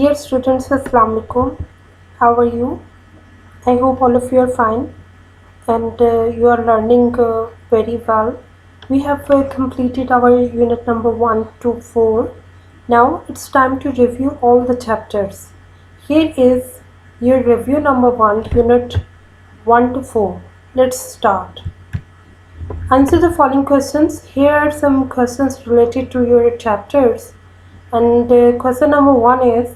Dear students, Assalamu alaikum. How are you? I hope all of you are fine and you are learning very well. We have completed our unit number 1 to 4. Now it's time to review all the chapters. Here is your review number 1, unit 1 to 4. Let's start. Answer the following questions. Here are some questions related to your chapters. And question number 1 is,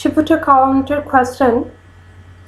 she put a counter question.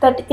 that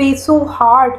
face so hard.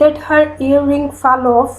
that her earring fell off,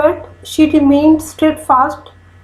But she remained steadfast,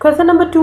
Question number 2.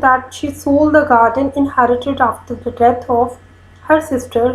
that she sold the garden inherited after the death of her sister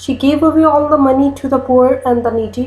She gave away all the money to the poor and the needy.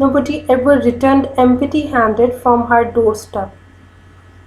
Nobody ever returned empty-handed from her doorstep.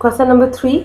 Question number 3.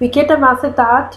We get a message that,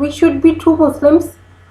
we should be true Muslims,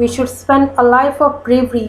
We should spend a life of bravery.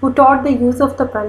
Who taught the use of the pen,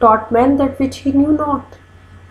Taught man that which he knew not,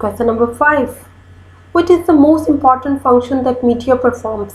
Question number 5. What is the most important function that media performs?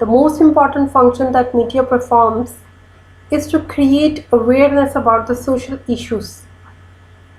The most important function that media performs is to create awareness about the social issues.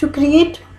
to create,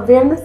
awareness,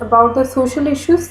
about the social issues,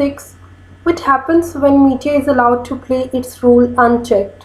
6. What happens when media is allowed to play its role unchecked?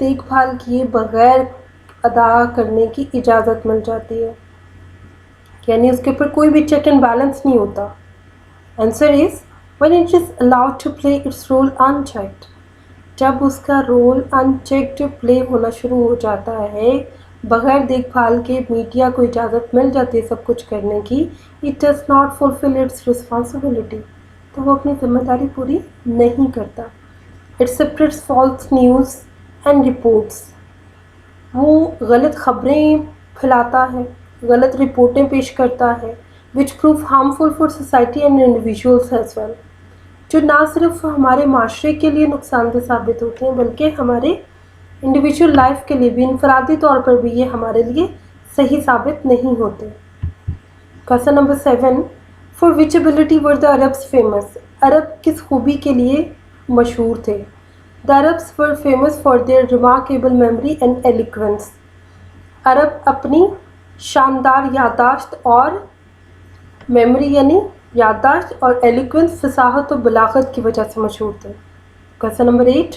دیکھ بھال کیے بغیر ادا کرنے کی اجازت مل جاتی ہے، یعنی اس کے اوپر کوئی بھی چیک اینڈ بیلنس نہیں ہوتا. Answer is when it is allowed to play its role unchecked. جب اس کا رول ان چیکڈ پلے ہونا شروع ہو جاتا ہے، بغیر دیکھ بھال کے میڈیا کو اجازت مل جاتی ہے سب کچھ کرنے کی، it does not fulfil its responsibility, تو وہ اپنی ذمہ داری پوری نہیں کرتا. It سپریٹس false news and reports, وہ غلط خبریں پھیلاتا ہے، غلط رپورٹیں پیش کرتا ہے، which prove harmful for society and individuals as well، جو نہ صرف ہمارے معاشرے کے لیے نقصان دہ ثابت ہوتے ہیں بلکہ ہمارے انڈیویجول لائف کے لیے بھی، انفرادی طور پر بھی یہ ہمارے لیے صحیح ثابت نہیں ہوتے. Question number 7، for which ability were the Arabs famous? عرب کس خوبی کے لیے مشہور تھے؟ The Arabs were famous for their remarkable memory and eloquence. عرب اپنی شاندار یادداشت اور میموری یعنی یادداشت اور ایلیکوینس فصاحت و بلاغت کی وجہ سے مشہور تھے. Question number 8،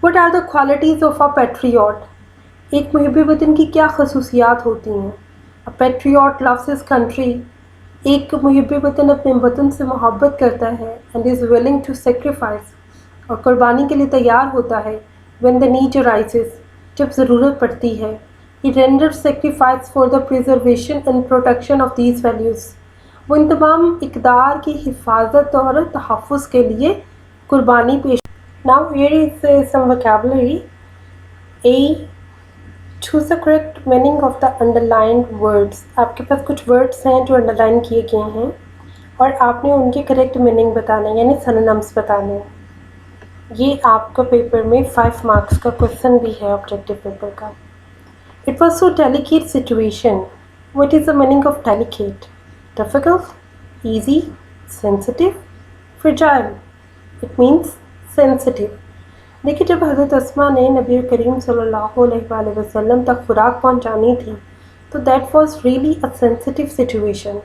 what are the qualities of a patriot? ایک محب وطن کی کیا خصوصیات ہوتی ہیں؟ A patriot loves his country, ایک محب وطن اپنے وطن سے محبت کرتا ہے، and is willing to sacrifice, اور قربانی کے لیے تیار ہوتا ہے، when the need arises، جب ضرورت پڑتی ہے. He renders sacrifice for the preservation and protection of these values، وہ ان تمام اقدار کی حفاظت اور تحفظ کے لیے قربانی پیش. Now here is some vocabulary. A، choose the correct meaning of the underlined words. آپ کے پاس کچھ words ہیں جو underline کیے گئے ہیں اور آپ نے ان کے correct meaning بتانا ہے، یعنی synonyms بتانے ہیں. یہ آپ کا پیپر میں 5 marks کا question بھی ہے objective پیپر کا. It was so delicate situation. What is the meaning of delicate? Difficult, easy, sensitive, fragile. It means sensitive. دیکھیے جب حضرت اسما نے نبی کریم صلی اللہ علیہ وآلہ وسلم تک خوراک پہنچانی تھی تو that was really a sensitive situation,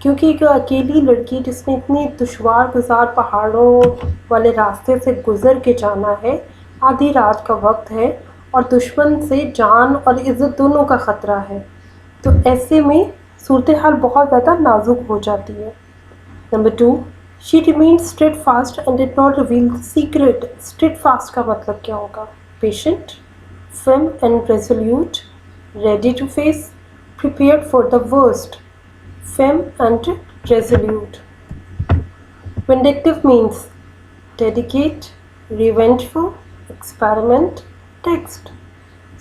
کیونکہ ایک اکیلی لڑکی جس نے اتنی دشوار گزار پہاڑوں والے راستے سے گزر کے جانا ہے، آدھی رات کا وقت ہے اور دشمن سے جان اور عزت دونوں کا خطرہ ہے، تو ایسے میں صورتحال بہت زیادہ نازک ہو جاتی ہے. Number 2، she remained steadfast and did not reveal the secret. steadfast کا مطلب کیا ہوگا؟ patient, firm and resolute, ready to face, prepared for the worst. firm and resolute. vindictive means dedicate, revengeful, experiment, text.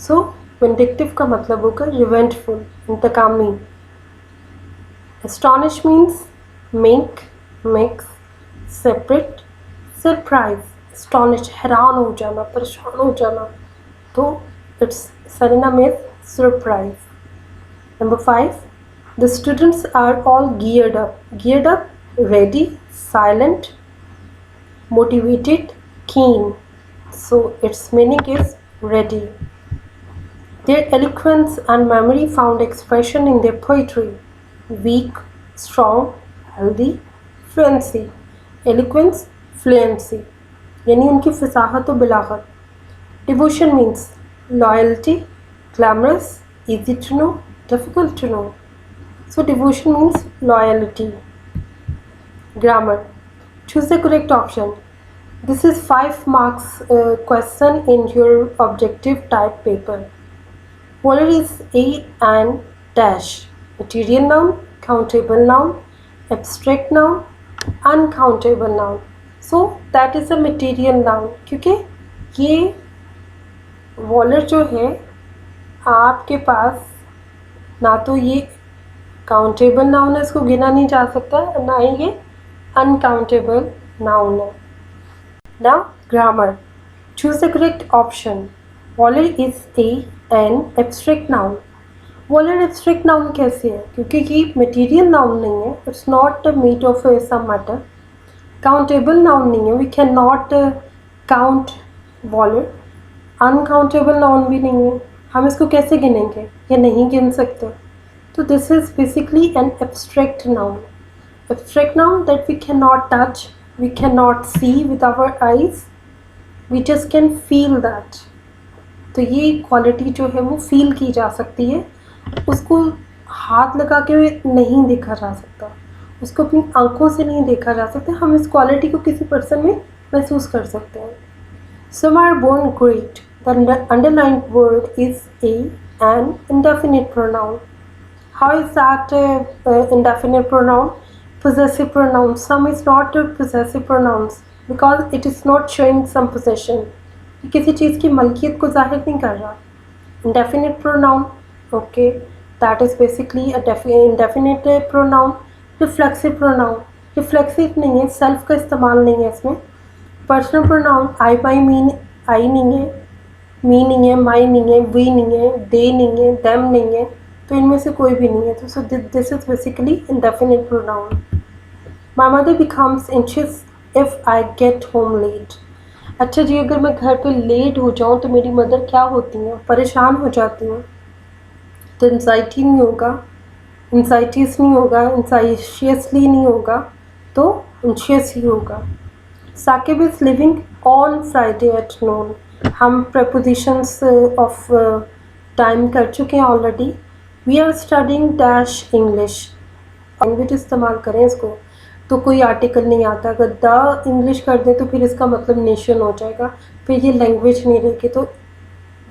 so vindictive کا مطلب ہوگا revengeful، انتقامی. astonish means make, mix, separate, surprise. astonish حیران ہو جانا، پریشان ہو جانا، تو its synonym is surprise. Number 5، the students are all geared up. geared up, ready, silent, motivated, keen. so its meaning is ready. Their eloquence and memory found expression in their poetry. weak, strong, healthy, fluency. eloquence, fluency یعنی ان کی فصاحت و بلاغت. devotion means loyalty, glamorous, easy to know, difficult to know. so devotion means loyalty. grammar, choose the correct option. this is 5 marks question in your objective type paper. Waller is a and dash. material noun, countable noun, abstract noun, uncountable noun. so that is a material noun کیونکہ یہ والر جو ہے آپ کے پاس نہ تو یہ countable noun ہے، اس کو گنا نہیں جا سکتا، نہ ہی یہ انکاؤنٹیبل ناؤن ہے. Now grammar, choose the correct option. Waller is an abstract noun. Waller abstract noun کیسے ہے؟ کیونکہ یہ material noun نہیں ہے. It's not made of some matter. Countable noun نہیں ہے. We cannot count Waller. Uncountable noun بھی نہیں ہے. ہم اس کو کیسے گنیں گے؟ یا نہیں گن سکتے. تو this is basically an abstract noun. Abstract noun that we cannot touch, we cannot see with our eyes. We just can feel that. تو یہ کوالٹی جو ہے وہ فیل کی جا سکتی ہے، اس کو ہاتھ لگا کے نہیں دیکھا جا سکتا، اس کو اپنی آنکھوں سے نہیں دیکھا جا سکتا، ہم اس کوالٹی کو کسی پرسن میں محسوس کر سکتے ہیں. Some are born great. The underlined word is an indefinite pronoun. How is that indefinite pronoun? Possessive pronoun. Some is not a possessive pronouns because it is not showing some possession. یہ کسی چیز کی ملکیت کو ظاہر نہیں کر رہا. Indefinite pronoun. Okay. That is basically a indefinite pronoun. Reflexive pronoun. Reflexive نہیں ہے, self کا استعمال نہیں ہے اس میں. پرسنل پروناؤن آئی بائی مین، آئی نہیں ہے، می نہیں ہے، مائی نہیں ہے، وی نہیں ہے، دے نہیں ہے، دیم نہیں ہے، تو ان میں سے کوئی بھی نہیں ہے. تو so this is basically indefinite pronoun. My mother becomes anxious if I get home late. اچھا جی، اگر میں گھر پہ لیٹ ہو جاؤں تو میری مدر کیا ہوتی ہیں؟ پریشان ہو جاتی ہیں. تو انزائٹی نہیں ہوگا، انزائٹیز نہیں ہوگا، انزائشیسلی نہیں ہوگا، تو انشیس ہی ہوگا. Saqib is living on Friday at noon. ہم پریپوزیشنس آف ٹائم کر چکے ہیں already. We are studying dash English. Language استعمال کریں اس کو تو کوئی آرٹیکل نہیں آتا. اگر دا انگلش کر دیں تو پھر اس کا مطلب نیشن ہو جائے گا، پھر یہ لینگویج نہیں رہے گی. تو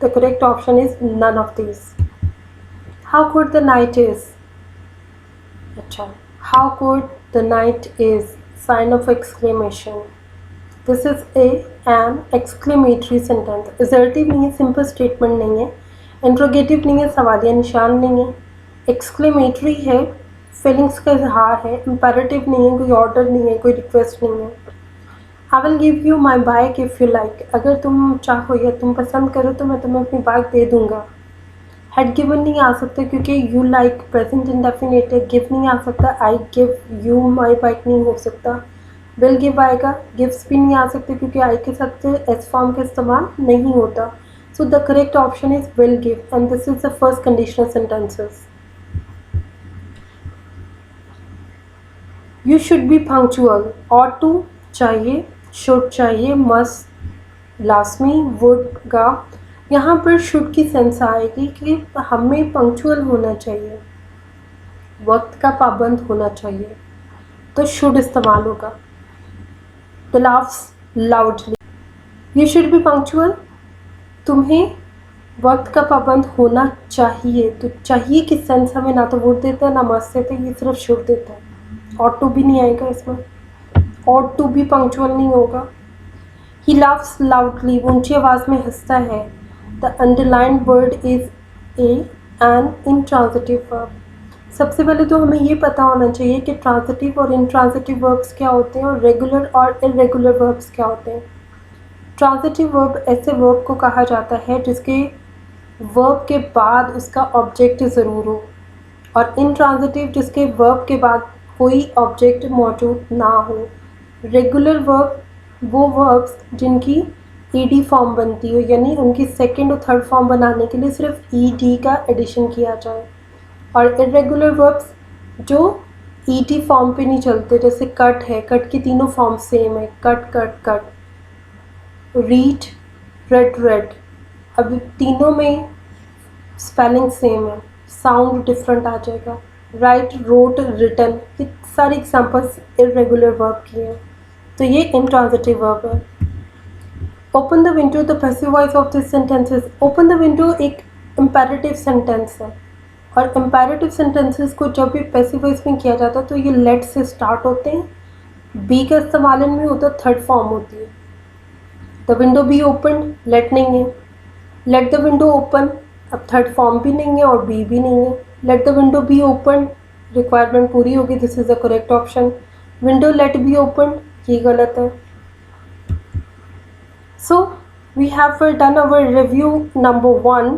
دا correct option is none of these. How good the night is. اچھا، how good the night is sign of exclamation. This is an exclamatory sentence. Assertive نہیں ہے, simple statement نہیں ہے, interrogative نہیں ہے, سوالیہ نشان نہیں ہے. Exclamatory ہے, feelings کا اظہار ہے. Imperative نہیں ہے, کوئی order نہیں ہے, کوئی request نہیں ہے. I will give you my bike if you like. اگر تم چاہو یا تم پسند کرو تو میں تمہیں اپنی بائک دے دوں گا. Had given نہیں آ سکتا کیونکہ you like present indefinite ہے. Give نہیں آ سکتا, I give you my bike نہیں ہو سکتا. will give آئے گا, gives بھی نہیں آ سکتے کیونکہ I کے ساتھ ایس فارم کا استعمال نہیں ہوتا. So the correct option is will give, and this is the first conditional sentences. You should be punctual. ought to چاہیے, should چاہیے, must لازمی, would گا. یہاں پر should کی سینس آئے گی کہ ہمیں پنکچوئل ہونا چاہیے, وقت کا پابند ہونا چاہیے, تو should استعمال ہوگا. The laughs loudly. You should be punctual. تمہیں وقت کا پابند ہونا چاہیے. تو چاہیے کی سینس ہمیں نہ تو would دیتا ہے نہ must دیتا ہے, یہ صرف should دیتا ہے. ought to بھی نہیں آئے گا اس میں, ought to بھی punctual نہیں ہوگا. He laughs loudly. وہ اونچی آواز میں ہنستا ہے. The underlined word is an intransitive verb. سب سے پہلے تو ہمیں یہ پتہ ہونا چاہیے کہ ٹرانزٹیو اور انٹرانزٹیو وربس کیا ہوتے ہیں اور ریگولر اور ارریگولر وربس کیا ہوتے ہیں. ٹرانزٹیو ورب ایسے ورب کو کہا جاتا ہے جس کے ورب کے بعد اس کا آبجیکٹ ضرور ہو, اور انٹرانزٹیو جس کے ورب کے بعد کوئی آبجیکٹ موجود نہ ہو. ریگولر ورب وہ وربس جن کی ای ڈی فارم بنتی ہو, یعنی ان کی سیکنڈ اور تھرڈ فارم بنانے کے لیے صرف ای ڈی کا ایڈیشن کیا جائے. اور ارریگولر وربس جو ای ٹی فارم پہ نہیں چلتے, جیسے کٹ ہے, کٹ کی تینوں فارم سیم ہے, کٹ کٹ کٹ. ریڈ, ریڈ ریڈ, اب تینوں میں اسپیلنگ سیم ہے, ساؤنڈ ڈفرینٹ آ جائے گا. رائٹ, روٹ, ریٹن, یہ ساری ایگزامپلس ارریگولر ورب کی ہیں, تو یہ انٹرانزٹیو ورب ہے. Open the window. The passive voice of this sentence is open the window. ایک امپیریٹیو سینٹینس ہے, اور امپیریٹیو سینٹینسز کو جب بھی پیسو وائس میں کیا جاتا ہے تو یہ لیٹ سے اسٹارٹ ہوتے ہیں. بی کا استعمال ان میں ہوتا ہے, تھرڈ فارم ہوتی ہے. The window be open, let نہیں ہے. لیٹ دا ونڈو اوپن, اب تھرڈ فارم بھی نہیں ہے اور بی بھی نہیں ہے. Let the window be open, requirement پوری ہوگی, this is the correct option. Window let be open, یہ غلط ہے. So we have done over review number 1,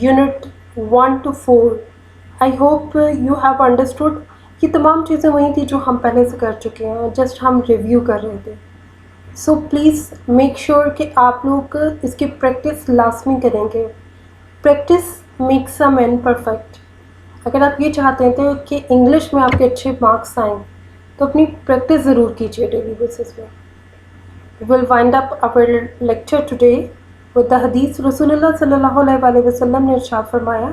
unit 1 to 4. I hope you have understood. یہ تمام چیزیں وہی تھیں جو ہم پہلے سے کر چکے ہیں, جسٹ ہم ریویو کر رہے تھے. سو پلیز میک شیور کہ آپ لوگ اس کی پریکٹس لازمی کریں گے. Practice makes a man perfect. اگر آپ یہ چاہتے ہیں کہ انگلش میں آپ کے اچھے مارکس آئیں تو اپنی پریکٹس ضرور کیجیے ڈیلی بیسس پہ. We will wind up our lecture today with the hadith رسول اللہ صلی اللہ علیہ وآلہ وسلم نے ارشاد فرمایا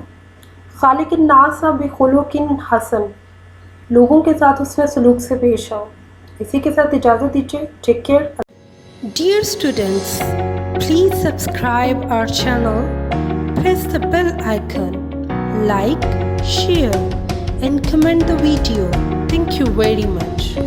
خالق الناس بخلق حسن، لوگوں کے ساتھ حسن سلوک سے پیش آؤ۔ اسی کے ساتھ اجازت دیجیے، take care. Dear students, please subscribe our channel, press the bell icon, like, share and comment the video. Thank you very much.